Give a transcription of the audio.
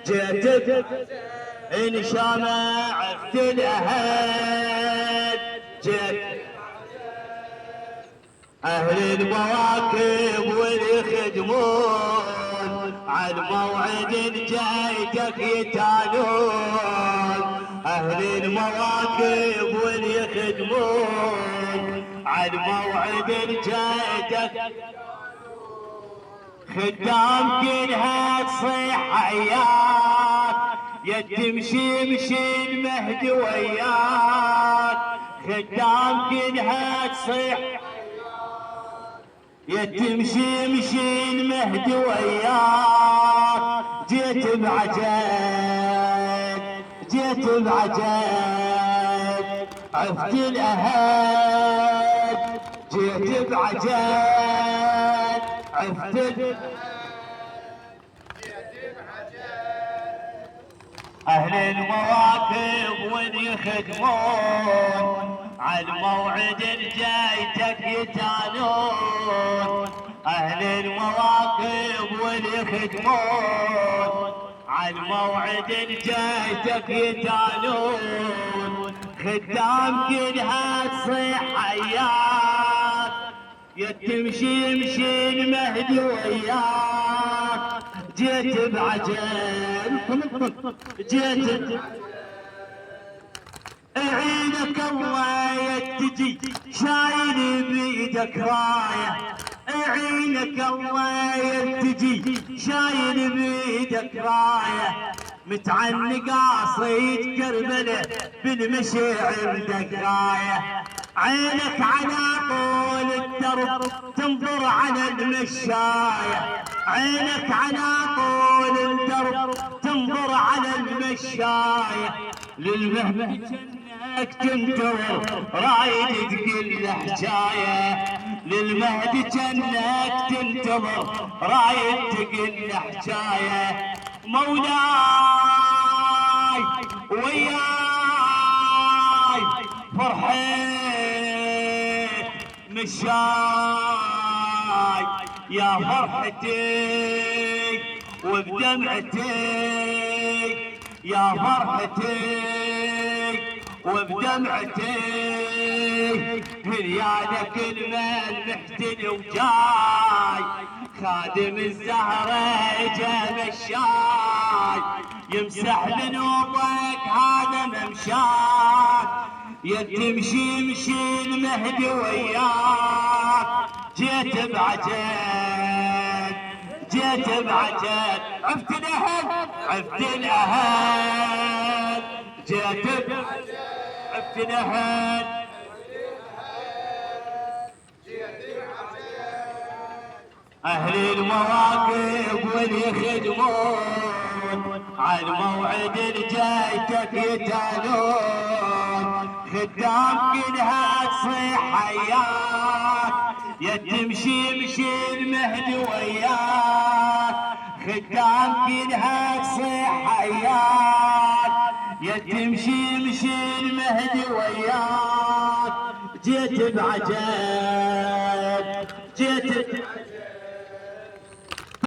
جيت إن شمعت الأهل جيت أهل المواكب واليخدمون على الموعد جايتك يتالون أهل المواكب واليخدمون على الموعد جايتك خدام كلها تصيح حياك يا تمشي مشي المهدي وياك خدام كلها تصيح يا تمشي مشي المهدي وياك جيت بعجل جيت بعجل عفت الأهل جيت بعجل عفت أهل المواقف وين يخدمون على الموعد جايتك يتالون أهل المواقف وين يخدمون على الموعد جايتك يتالون خدام كلها تصيح حياك يا تمشي مشي المهدي وياك جيت بعجل جيت اعينك الله يتجي شايل بيدك رايه اعينك الله يتجي شايل بيدك رايه متعنق قاصيد كربله بالمشاعر دقايه عينك على طول الدرب تنظر على المشايه عينك على طول الدرب تنظر على المشايه للمهد جنك تنتظر رايد تقل حجايه للمهد جنك تنتظر رايد تقل حجايه مولاي وياي فرحي مشاي يا فرحتي وبدمعتي يا فرحتي وبدمعتي هريانك المال محتل وجاي خادم الزهرة جاب الشاي يمسح بنوبك هذا ممشاك يا تمشي مشي المهدي وياك جيت بعجل جيت بعجل عفت الأهل عفت الأهل جيت عفت الأهل أهل المواقف واليخدمون على الموعد جايتك يتالون خدام كلها تصيح حياك يا تمشي مشي المهدي وياك خدام كلها تصيح حياك يا تمشي مشي المهدي وياك جيت بعجل جيت